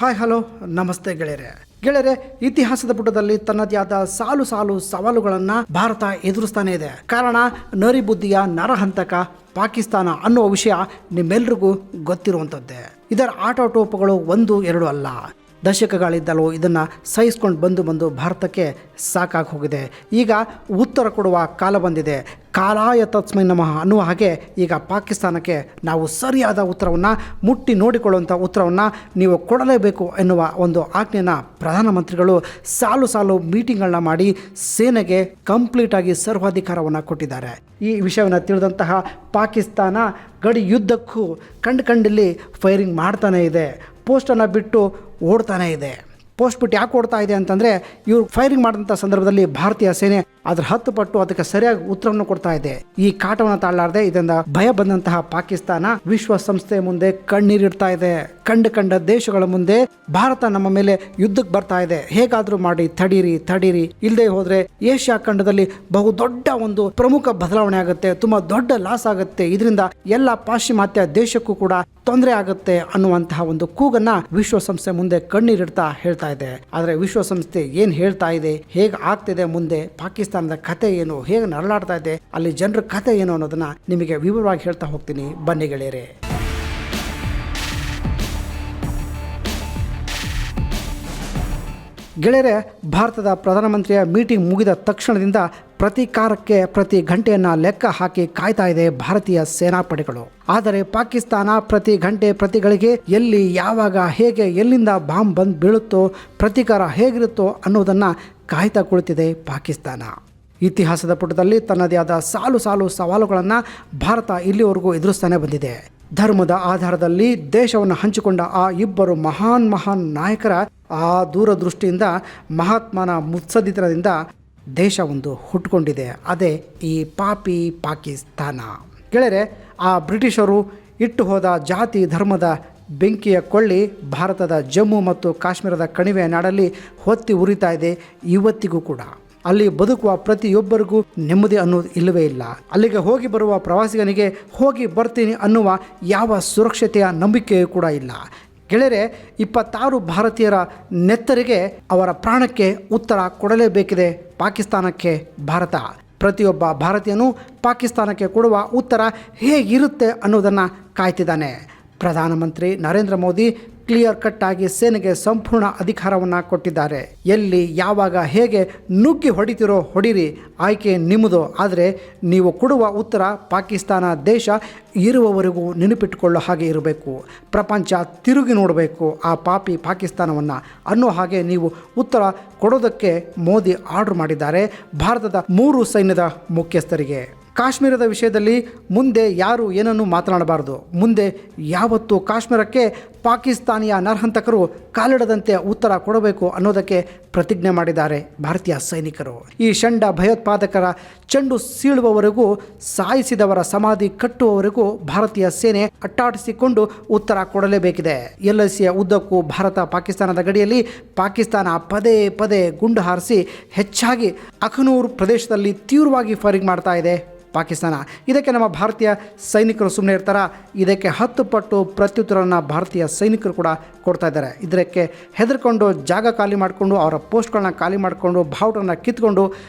Hi hello ನಮಸ್ತೆ ಗೆಳೆಯರೆ, ಇತಿಹಾಸದ ಪುಟದಲ್ಲಿ ತನ್ನದೇ ಆದ ಸಾಲು ಸವಾಲುಗಳನ್ನು ಭಾರತ ಎದುರಿಸ್ತಾನೆ ಇದೆ. ಕಾರಣ ನರಿಬುದ್ಧಿಯ ನರಹಂತಕ ಪಾಕಿಸ್ತಾನ ಅನ್ನುವ ವಿಷಯ ನಿಮ್ಮೆಲ್ರಿಗೂ ಗೊತ್ತಿರುವಂಥದ್ದೇ. ಇದರ ಆಟೋಟೋಪಗಳು 1-2 ಅಲ್ಲ, ದಶಕಗಳಿದ್ದಲೂ ಇದನ್ನು ಸಹಿಸ್ಕೊಂಡು ಬಂದು ಭಾರತಕ್ಕೆ ಸಾಕಾಗಿ ಹೋಗಿದೆ. ಈಗ ಉತ್ತರ ಕೊಡುವ ಕಾಲ ಬಂದಿದೆ. ಕಾಲಾಯ ತಸ್ಮೈ ನಮಃ ಅನ್ನುವ ಹಾಗೆ ಈಗ ಪಾಕಿಸ್ತಾನಕ್ಕೆ ನಾವು ಸರಿಯಾದ ಉತ್ತರವನ್ನು, ಮುಟ್ಟಿ ನೋಡಿಕೊಳ್ಳುವಂಥ ಉತ್ತರವನ್ನು ನೀವು ಕೊಡಲೇಬೇಕು ಎನ್ನುವ ಒಂದು ಆಜ್ಞೆಯನ್ನು ಪ್ರಧಾನಮಂತ್ರಿಗಳು ಸಾಲು ಮೀಟಿಂಗ್ಗಳನ್ನ ಮಾಡಿ ಸೇನೆಗೆ ಕಂಪ್ಲೀಟಾಗಿ ಸರ್ವಾಧಿಕಾರವನ್ನು ಕೊಟ್ಟಿದ್ದಾರೆ. ಈ ವಿಷಯವನ್ನು ತಿಳಿದಂತಹ ಪಾಕಿಸ್ತಾನ ಗಡಿ ಯುದ್ಧಕ್ಕೂ ಕಂಡಲ್ಲಿ ಫೈರಿಂಗ್ ಮಾಡ್ತಾನೇ ಇದೆ. ಪೋಸ್ಟನ್ನು ಬಿಟ್ಟು ಓಡ್ತಾನೆ ಇದೆ. ಪೋಸ್ಟ್ ಬಿಟ್ಟು ಯಾಕೆ ಓಡ್ತಾ ಇದೆ ಅಂತಂದರೆ, ಇವರು ಫೈರಿಂಗ್ ಮಾಡಿದಂಥ ಸಂದರ್ಭದಲ್ಲಿ ಭಾರತೀಯ ಸೇನೆ ಅದರ 10 ಪಟ್ಟು ಅದಕ್ಕೆ ಸರಿಯಾಗಿ ಉತ್ತರವನ್ನು ಕೊಡ್ತಾ ಇದೆ. ಈ ಕಾಟವನ್ನು ತಾಳಲಾರದೆ ಇದರಿಂದ ಭಯ ಬಂದಂತಹ ಪಾಕಿಸ್ತಾನ ವಿಶ್ವಸಂಸ್ಥೆ ಮುಂದೆ ಕಣ್ಣೀರಿಡ್ತಾ ಇದೆ. ಕಂಡ ದೇಶಗಳ ಮುಂದೆ ಭಾರತ ನಮ್ಮ ಮೇಲೆ ಯುದ್ಧಕ್ಕೆ ಬರ್ತಾ ಇದೆ, ಹೇಗಾದರೂ ಮಾಡಿ ತಡೀರಿ, ಇಲ್ಲದೆ ಹೋದ್ರೆ ಏಷ್ಯಾ ಖಂಡದಲ್ಲಿ ಬಹುದೊಡ್ಡ ಒಂದು ಪ್ರಮುಖ ಬದಲಾವಣೆ ಆಗುತ್ತೆ, ತುಂಬಾ ದೊಡ್ಡ ಲಾಸ್ ಆಗುತ್ತೆ, ಇದರಿಂದ ಎಲ್ಲ ಪಾಶ್ಚಿಮಾತ್ಯ ದೇಶಕ್ಕೂ ಕೂಡ ತೊಂದರೆ ಆಗುತ್ತೆ ಅನ್ನುವಂತಹ ಒಂದು ಕೂಗನ್ನ ವಿಶ್ವಸಂಸ್ಥೆ ಮುಂದೆ ಕಣ್ಣೀರಿಡ್ತಾ ಹೇಳ್ತಾ ಇದೆ. ಆದರೆ ವಿಶ್ವಸಂಸ್ಥೆ ಏನ್ ಹೇಳ್ತಾ ಇದೆ, ಹೇಗೆ ಆಗ್ತಿದೆ ಮುಂದೆ, ಪಾಕಿಸ್ತಾನದ ಕತೆ ಏನು, ಹೇಗೆ ನರಳಾಡ್ತಾ ಇದೆ, ಅಲ್ಲಿ ಜನರ ಕತೆ ಏನು ಅನ್ನೋದನ್ನ ನಿಮಗೆ ವಿವರವಾಗಿ ಹೇಳ್ತಾ ಹೋಗ್ತೀನಿ, ಬನ್ನಿ ಗೆಳೆಯರೆ. ಭಾರತದ ಪ್ರಧಾನಮಂತ್ರಿಯ ಮೀಟಿಂಗ್ ಮುಗಿದ ತಕ್ಷಣದಿಂದ ಪ್ರತೀಕಾರಕ್ಕೆ ಪ್ರತಿ ಗಂಟೆಯನ್ನು ಲೆಕ್ಕ ಹಾಕಿ ಕಾಯ್ತಾ ಇದೆ ಭಾರತೀಯ ಸೇನಾಪಡೆಗಳು. ಆದರೆ ಪಾಕಿಸ್ತಾನ ಪ್ರತಿ ಗಂಟೆ ಪ್ರತಿಗಳಿಗೆ ಎಲ್ಲಿ, ಯಾವಾಗ, ಹೇಗೆ, ಎಲ್ಲಿಂದ ಬಾಂಬ್ ಬಂದು ಬೀಳುತ್ತೋ, ಪ್ರತೀಕಾರ ಹೇಗಿರುತ್ತೋ ಅನ್ನೋದನ್ನು ಕಾಯ್ತಾ ಕುಳಿತಿದೆ ಪಾಕಿಸ್ತಾನ. ಇತಿಹಾಸದ ಪುಟದಲ್ಲಿ ತನ್ನದೇ ಆದ ಸಾಲು ಸವಾಲುಗಳನ್ನು ಭಾರತ ಇಲ್ಲಿವರೆಗೂ ಎದುರಿಸ್ತಾನೆ ಬಂದಿದೆ. ಧರ್ಮದ ಆಧಾರದಲ್ಲಿ ದೇಶವನ್ನು ಹಂಚಿಕೊಂಡ ಆ ಇಬ್ಬರು ಮಹಾನ್ ನಾಯಕರ ಆ ದೂರದೃಷ್ಟಿಯಿಂದ, ಮಹಾತ್ಮನ ಮುತ್ಸದ್ದಿತನದಿಂದ ದೇಶ ಒಂದು ಹುಟ್ಟುಕೊಂಡಿದೆ. ಅದೇ ಈ ಪಾಪಿ ಪಾಕಿಸ್ತಾನ. ಗೆಳೆಯರೆ, ಆ ಬ್ರಿಟಿಷರು ಇಟ್ಟು ಹೋದ ಜಾತಿ ಧರ್ಮದ ಬೆಂಕಿಯ ಕೊಳ್ಳಿ ಭಾರತದ ಜಮ್ಮು ಮತ್ತು ಕಾಶ್ಮೀರದ ಕಣಿವೆಯ ನಾಡಲ್ಲಿ ಹೊತ್ತಿ ಉರಿತಾ ಇದೆ ಇವತ್ತಿಗೂ ಕೂಡ. ಅಲ್ಲಿ ಬದುಕುವ ಪ್ರತಿಯೊಬ್ಬರಿಗೂ ನೆಮ್ಮದಿ ಅನ್ನೋದು ಇಲ್ಲವೇ ಇಲ್ಲ. ಅಲ್ಲಿಗೆ ಹೋಗಿ ಬರುವ ಪ್ರವಾಸಿಗನಿಗೆ ಹೋಗಿ ಬರ್ತೀನಿ ಅನ್ನುವ ಯಾವ ಸುರಕ್ಷತೆಯ ನಂಬಿಕೆಯೂ ಕೂಡ ಇಲ್ಲ. ಗೆಳೆಯರೆ, 26 ಭಾರತೀಯರ ನೆತ್ತರಿಗೆ, ಅವರ ಪ್ರಾಣಕ್ಕೆ ಉತ್ತರ ಕೊಡಲೇಬೇಕಿದೆ ಪಾಕಿಸ್ತಾನಕ್ಕೆ ಭಾರತ. ಪ್ರತಿಯೊಬ್ಬ ಭಾರತೀಯನೂ ಪಾಕಿಸ್ತಾನಕ್ಕೆ ಕೊಡುವ ಉತ್ತರ ಹೇಗಿರುತ್ತೆ ಅನ್ನೋದನ್ನು ಕಾಯ್ತಿದ್ದಾನೆ. ಪ್ರಧಾನಮಂತ್ರಿ ನರೇಂದ್ರ ಮೋದಿ ಕ್ಲಿಯರ್ ಕಟ್ ಆಗಿ ಸೇನೆಗೆ ಸಂಪೂರ್ಣ ಅಧಿಕಾರವನ್ನು ಕೊಟ್ಟಿದ್ದಾರೆ. ಎಲ್ಲಿ, ಯಾವಾಗ, ಹೇಗೆ ನುಗ್ಗಿ ಹೊಡಿತಿರೋ ಹೊಡಿರಿ, ಆಯ್ಕೆ ನಿಮ್ಮದು. ಆದರೆ ನೀವು ಕೊಡುವ ಉತ್ತರ ಪಾಕಿಸ್ತಾನ ದೇಶ ಇರುವವರೆಗೂ ನೆನಪಿಟ್ಟುಕೊಳ್ಳೋ ಹಾಗೆ ಇರಬೇಕು. ಪ್ರಪಂಚ ತಿರುಗಿ ನೋಡಬೇಕು ಆ ಪಾಪಿ ಪಾಕಿಸ್ತಾನವನ್ನು ಅನ್ನೋ ಹಾಗೆ ನೀವು ಉತ್ತರ ಕೊಡೋದಕ್ಕೆ ಮೋದಿ ಆರ್ಡರ್ ಮಾಡಿದ್ದಾರೆ ಭಾರತದ 3 ಸೈನ್ಯದ ಮುಖ್ಯಸ್ಥರಿಗೆ. ಕಾಶ್ಮೀರದ ವಿಷಯದಲ್ಲಿ ಮುಂದೆ ಯಾರು ಏನನ್ನು ಮಾತನಾಡಬಾರದು. ಮುಂದೆ ಯಾವತ್ತೂ ಕಾಶ್ಮೀರಕ್ಕೆ ಪಾಕಿಸ್ತಾನಿಯ ನರಹಂತಕರು ಕಾಲಿಡದಂತೆ ಉತ್ತರ ಕೊಡಬೇಕು ಅನ್ನೋದಕ್ಕೆ ಪ್ರತಿಜ್ಞೆ ಮಾಡಿದ್ದಾರೆ ಭಾರತೀಯ ಸೈನಿಕರು. ಈ ಷಂಡ ಭಯೋತ್ಪಾದಕರ ಚೆಂಡು ಸೀಳುವವರೆಗೂ, ಸಾಯಿಸಿದವರ ಸಮಾಧಿ ಕಟ್ಟುವವರೆಗೂ ಭಾರತೀಯ ಸೇನೆ ಅಟ್ಟಾಡಿಸಿಕೊಂಡು ಉತ್ತರ ಕೊಡಲೇಬೇಕಿದೆ. LICಯ ಉದ್ದಕ್ಕೂ ಭಾರತ ಪಾಕಿಸ್ತಾನದ ಗಡಿಯಲ್ಲಿ ಪಾಕಿಸ್ತಾನ ಪದೇ ಗುಂಡು ಹಾರಿಸಿ ಹೆಚ್ಚಾಗಿ ಅಖನೂರ್ ಪ್ರದೇಶದಲ್ಲಿ ತೀವ್ರವಾಗಿ ಫೈರಿಂಗ್ ಮಾಡ್ತಾ ಇದೆ ಪಾಕಿಸ್ತಾನ. ಇದಕ್ಕೆ ನಮ್ಮ ಭಾರತೀಯ ಸೈನಿಕರು ಸುಮ್ಮನೆ ಇರ್ತಾರ? ಇದಕ್ಕೆ 10 ಪಟ್ಟು ಪ್ರತ್ಯುತ್ತರವನ್ನು ಭಾರತೀಯ ಸೈನಿಕರು ಕೂಡ ಕೊಡ್ತಾ ಇದ್ದಾರೆ. ಇದಕ್ಕೆ ಹೆದರ್ಕೊಂಡು ಜಾಗ ಖಾಲಿ ಮಾಡಿಕೊಂಡು, ಅವರ ಪೋಸ್ಟ್ಗಳನ್ನ ಖಾಲಿ ಮಾಡಿಕೊಂಡು, ಬಾವುಟನ್ನು ಕಿತ್ಕೊಂಡು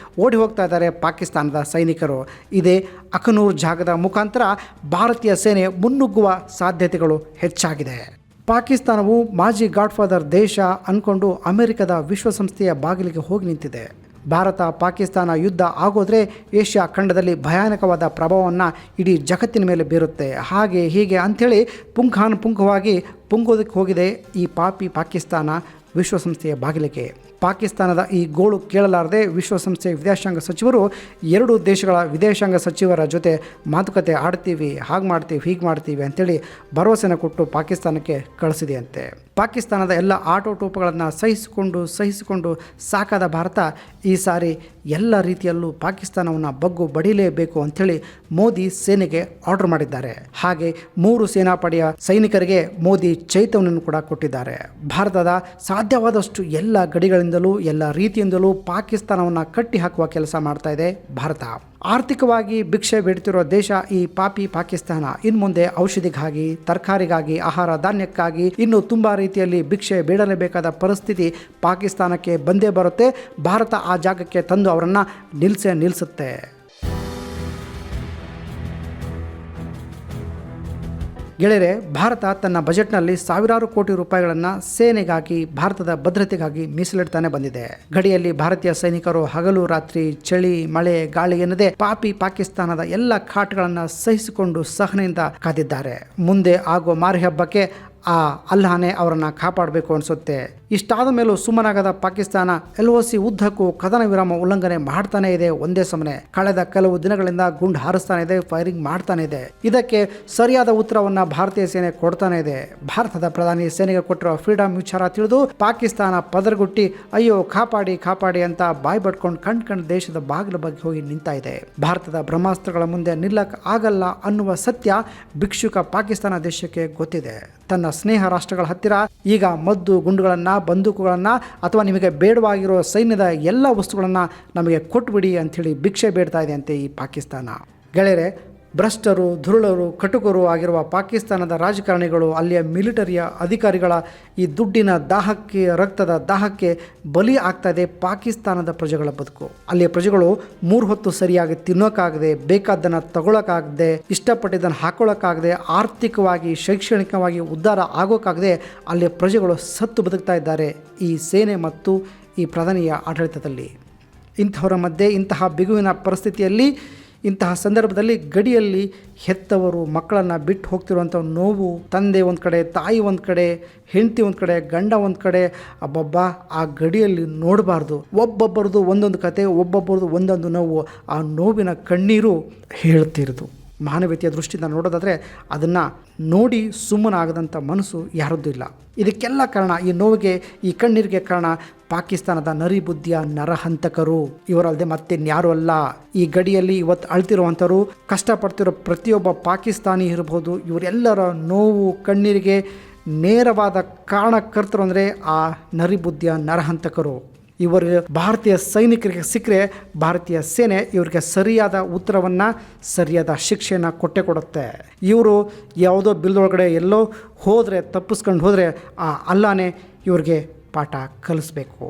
ಓಡಿ ಹೋಗ್ತಾ ಇದ್ದಾರೆ ಪಾಕಿಸ್ತಾನದ ಸೈನಿಕರು. ಇದೇ ಅಖನೂರ್ ಜಾಗದ ಮುಖಾಂತರ ಭಾರತೀಯ ಸೇನೆ ಮುನ್ನುಗ್ಗುವ ಸಾಧ್ಯತೆಗಳು ಹೆಚ್ಚಾಗಿದೆ. ಪಾಕಿಸ್ತಾನವು ಮಾಜಿ ಗಾಡ್ಫಾದರ್ ದೇಶ ಅಂದ್ಕೊಂಡು ಅಮೆರಿಕದ ವಿಶ್ವಸಂಸ್ಥೆಯ ಬಾಗಿಲಿಗೆ ಹೋಗಿ ನಿಂತಿದೆ. ಭಾರತ ಪಾಕಿಸ್ತಾನ ಯುದ್ಧ ಆಗೋದ್ರೆ ಏಷ್ಯಾ ಖಂಡದಲ್ಲಿ ಭಯಾನಕವಾದ ಪ್ರಭಾವವನ್ನು ಇಡೀ ಜಗತ್ತಿನ ಮೇಲೆ ಬೀರುತ್ತೆ. ಹಾಗೆ ಹೀಗೆ ಅಂಥೇಳಿ ಪುಂಖಾನುಪುಂಖವಾಗಿ ಪುಂಗೋದಕ್ಕೆ ಹೋಗಿದೆ ಈ ಪಾಪಿ ಪಾಕಿಸ್ತಾನ ವಿಶ್ವಸಂಸ್ಥೆಯ ಬಾಗಿಲಿಗೆ. ಪಾಕಿಸ್ತಾನದ ಈ ಗೋಳು ಕೇಳಲಾರದೆ ವಿಶ್ವಸಂಸ್ಥೆಯ ವಿದೇಶಾಂಗ ಸಚಿವರು 2 ದೇಶಗಳ ವಿದೇಶಾಂಗ ಸಚಿವರ ಜೊತೆ ಮಾತುಕತೆ ಆಡ್ತೀವಿ, ಹಾಗೆ ಮಾಡ್ತೀವಿ, ಹೀಗೆ ಮಾಡ್ತೀವಿ ಅಂತೇಳಿ ಭರವಸೆನ ಕೊಟ್ಟು ಪಾಕಿಸ್ತಾನಕ್ಕೆ ಕಳಿಸಿದೆಯಂತೆ. ಪಾಕಿಸ್ತಾನದ ಎಲ್ಲ ಆಟೋಟೋಪಗಳನ್ನು ಸಹಿಸಿಕೊಂಡು ಸಾಕಾದ ಭಾರತ ಈ ಸಾರಿ ಎಲ್ಲ ರೀತಿಯಲ್ಲೂ ಪಾಕಿಸ್ತಾನವನ್ನು ಬಗ್ಗು ಬಡಿಲೇಬೇಕು ಅಂಥೇಳಿ ಮೋದಿ ಸೇನೆಗೆ ಆರ್ಡರ್ ಮಾಡಿದ್ದಾರೆ. ಹಾಗೆ 3 ಸೇನಾಪಡೆಯ ಸೈನಿಕರಿಗೆ ಮೋದಿ ಚೈತನ್ಯವನ್ನು ಕೂಡ ಕೊಟ್ಟಿದ್ದಾರೆ. ಭಾರತದ ಸಾಧ್ಯವಾದಷ್ಟು ಎಲ್ಲ ಗಡಿಗಳಿಂದಲೂ, ಎಲ್ಲ ರೀತಿಯಿಂದಲೂ ಪಾಕಿಸ್ತಾನವನ್ನು ಕಟ್ಟಿ ಹಾಕುವ ಕೆಲಸ ಮಾಡ್ತಾ ಇದೆ ಭಾರತ. ಆರ್ಥಿಕವಾಗಿ ಭಿಕ್ಷೆ ಬೇಡ್ತಿರೋ ದೇಶ ಈ ಪಾಪಿ ಪಾಕಿಸ್ತಾನ. ಇನ್ನು ಮುಂದೆ ಔಷಧಿಗಾಗಿ, ತರಕಾರಿಗಾಗಿ, ಆಹಾರ ಧಾನ್ಯಕ್ಕಾಗಿ ಇನ್ನು ತುಂಬ ರೀತಿಯಲ್ಲಿ ಭಿಕ್ಷೆ ಬೇಡಲೇಬೇಕಾದ ಪರಿಸ್ಥಿತಿ ಪಾಕಿಸ್ತಾನಕ್ಕೆ ಬಂದೇ ಬರುತ್ತೆ. ಭಾರತ ಆ ಜಾಗಕ್ಕೆ ತಂದು ಅವರನ್ನು ನಿಲ್ಲಿಸುತ್ತೆ. ಗೆಳೆಯರೆ, ಭಾರತ ತನ್ನ ಬಜೆಟ್ನಲ್ಲಿ ಸಾವಿರಾರು ಕೋಟಿ ರೂಪಾಯಿಗಳನ್ನು ಸೇನೆಗಾಗಿ, ಭಾರತದ ಭದ್ರತೆಗಾಗಿ ಮೀಸಲಿಡ್ತಾನೆ ಬಂದಿದೆ. ಗಡಿಯಲ್ಲಿ ಭಾರತೀಯ ಸೈನಿಕರು ಹಗಲು ರಾತ್ರಿ, ಚಳಿ ಮಳೆ ಗಾಳಿ ಎನ್ನದೆ ಪಾಪಿ ಪಾಕಿಸ್ತಾನದ ಎಲ್ಲ ಕಾಟಗಳನ್ನು ಸಹಿಸಿಕೊಂಡು ಸಹನೆಯಿಂದ ಕಾದಿದ್ದಾರೆ. ಮುಂದೆ ಆಗುವ ಮಾರಿ ಹಬ್ಬಕ್ಕೆ ಆ ಅಲ್ಲಾಹನೇ ಅವರನ್ನು ಕಾಪಾಡಬೇಕು ಅನಿಸುತ್ತೆ. ಇಷ್ಟಾದ ಮೇಲೂ ಸುಮ್ಮನಾಗದ ಪಾಕಿಸ್ತಾನ LOC ಉದ್ದಕ್ಕೂ ಕದನ ವಿರಾಮ ಉಲ್ಲಂಘನೆ ಮಾಡ್ತಾನೆ ಇದೆ. ಒಂದೇ ಸಮನೆ ಕಳೆದ ಕೆಲವು ದಿನಗಳಿಂದ ಗುಂಡು ಹಾರಿಸ್ತಾನೆ ಇದೆ, ಫೈರಿಂಗ್ ಮಾಡ್ತಾನೆ ಇದೆ. ಇದಕ್ಕೆ ಸರಿಯಾದ ಉತ್ತರವನ್ನು ಭಾರತೀಯ ಸೇನೆ ಕೊಡ್ತಾನೆ ಇದೆ. ಭಾರತದ ಪ್ರಧಾನಿ ಸೇನೆಗೆ ಕೊಟ್ಟಿರೋ ಫ್ರೀಡಮ್ ವಿಚಾರ ತಿಳಿದು ಪಾಕಿಸ್ತಾನ ಪದರಗುಟ್ಟಿ ಅಯ್ಯೋ ಕಾಪಾಡಿ ಕಾಪಾಡಿ ಅಂತ ಬಾಯಿ ಬಡ್ಕೊಂಡು ಕಣ್ ದೇಶದ ಬಾಗಿಲ ಬಗ್ಗೆ ಹೋಗಿ ನಿಂತಾ ಇದೆ. ಭಾರತದ ಬ್ರಹ್ಮಾಸ್ತ್ರಗಳ ಮುಂದೆ ನಿಲ್ಲಕ್ ಆಗಲ್ಲ ಅನ್ನುವ ಸತ್ಯ ಭಿಕ್ಷುಕ ಪಾಕಿಸ್ತಾನ ದೇಶಕ್ಕೆ ಗೊತ್ತಿದೆ. ತನ್ನ ಸ್ನೇಹ ರಾಷ್ಟ್ರಗಳ ಹತ್ತಿರ ಈಗ ಮದ್ದು ಗುಂಡುಗಳನ್ನು, ಬಂದೂಕುಗಳನ್ನು ಅಥವಾ ನಿಮಗೆ ಬೇಡವಾಗಿರೋ ಸೈನ್ಯದ ಎಲ್ಲ ವಸ್ತುಗಳನ್ನು ನಮಗೆ ಕೊಟ್ಬಿಡಿ ಅಂಥೇಳಿ ಭಿಕ್ಷೆ ಬೇಡ್ತಾ ಇದೆ ಅಂತೆ ಈ ಪಾಕಿಸ್ತಾನ. ಗೆಳೆಯರೆ, ಭ್ರಷ್ಟರು, ಧುರುಳರು, ಕಟುಕರು ಆಗಿರುವ ಪಾಕಿಸ್ತಾನದ ರಾಜಕಾರಣಿಗಳು, ಅಲ್ಲಿಯ ಮಿಲಿಟರಿಯ ಅಧಿಕಾರಿಗಳ ಈ ದುಡ್ಡಿನ ದಾಹಕ್ಕೆ, ರಕ್ತದ ದಾಹಕ್ಕೆ ಬಲಿ ಆಗ್ತಾ ಇದೆ ಪಾಕಿಸ್ತಾನದ ಪ್ರಜೆಗಳ ಬದುಕು. ಅಲ್ಲಿಯ ಪ್ರಜೆಗಳು 3 ಹೊತ್ತು ಸರಿಯಾಗಿ ತಿನ್ನೋಕ್ಕಾಗದೆ, ಬೇಕಾದ್ದನ್ನು ತಗೊಳಕ್ಕಾಗದೆ, ಇಷ್ಟಪಟ್ಟಿದ್ದನ್ನು ಹಾಕೊಳ್ಳೋಕ್ಕಾಗದೆ, ಆರ್ಥಿಕವಾಗಿ ಶೈಕ್ಷಣಿಕವಾಗಿ ಉದ್ಧಾರ ಆಗೋಕ್ಕಾಗದೆ ಅಲ್ಲಿಯ ಪ್ರಜೆಗಳು ಸತ್ತು ಬದುಕ್ತಾ ಇದ್ದಾರೆ ಈ ಸೇನೆ ಮತ್ತು ಈ ಪ್ರಧಾನಿಯ ಆಡಳಿತದಲ್ಲಿ. ಇಂಥವರ ಮಧ್ಯೆ, ಇಂತಹ ಬಿಗುವಿನ ಪರಿಸ್ಥಿತಿಯಲ್ಲಿ, ಇಂತಹ ಸಂದರ್ಭದಲ್ಲಿ ಗಡಿಯಲ್ಲಿ ಹೆತ್ತವರು ಮಕ್ಕಳನ್ನು ಬಿಟ್ಟು ಹೋಗ್ತಿರುವಂಥ ನೋವು, ತಂದೆ ಒಂದು ಕಡೆ, ತಾಯಿ ಒಂದು ಕಡೆ, ಹೆಂಡತಿ ಒಂದು ಕಡೆ, ಗಂಡ ಒಂದು ಕಡೆ, ಅಬ್ಬಬ್ಬ ಆ ಗಡಿಯಲ್ಲಿ ನೋಡಬಾರ್ದು. ಒಬ್ಬೊಬ್ಬರದು ಒಂದೊಂದು ಕತೆ, ಒಬ್ಬೊಬ್ಬರದು ಒಂದೊಂದು ನೋವು. ಆ ನೋವಿನ ಕಣ್ಣೀರು ಹೇಳ್ತಿರೋದು. ಮಾನವೀಯತೆಯ ದೃಷ್ಟಿಯಿಂದ ನೋಡೋದಾದರೆ ಅದನ್ನು ನೋಡಿ ಸುಮ್ಮನಾಗದಂಥ ಮನಸ್ಸು ಯಾರದ್ದೂ ಇಲ್ಲ. ಇದಕ್ಕೆಲ್ಲ ಕಾರಣ, ಈ ನೋವಿಗೆ, ಈ ಕಣ್ಣೀರಿಗೆ ಕಾರಣ ಪಾಕಿಸ್ತಾನದ ನರಿಬುದ್ಧಿಯ ನರಹಂತಕರು. ಇವರಲ್ಲದೆ ಮತ್ತಿನ್ಯಾರೂ ಅಲ್ಲ. ಈ ಗಡಿಯಲ್ಲಿ ಇವತ್ತು ಅಳ್ತಿರುವಂಥವ್ರು, ಕಷ್ಟಪಡ್ತಿರೋ ಪ್ರತಿಯೊಬ್ಬ ಪಾಕಿಸ್ತಾನಿ ಇರ್ಬೋದು, ಇವರೆಲ್ಲರ ನೋವು ಕಣ್ಣೀರಿಗೆ ನೇರವಾದ ಕಾರಣಕರ್ತರು ಅಂದರೆ ಆ ನರಿಬುದ್ಧಿಯ ನರಹಂತಕರು. ಇವರು ಭಾರತೀಯ ಸೈನಿಕರಿಗೆ ಸಿಕ್ಕರೆ ಭಾರತೀಯ ಸೇನೆ ಇವರಿಗೆ ಸರಿಯಾದ ಉತ್ತರವನ್ನು, ಸರಿಯಾದ ಶಿಕ್ಷೆಯನ್ನು ಕೊಡುತ್ತೆ. ಇವರು ಯಾವುದೋ ಬಿಲ್ದೊಳಗಡೆ ಎಲ್ಲೋ ಹೋದರೆ, ತಪ್ಪಿಸ್ಕೊಂಡು ಹೋದರೆ ಆ ಅಲ್ಲಾನೇ ಇವ್ರಿಗೆ ಪಾಠ ಕಲಿಸ್ಬೇಕು.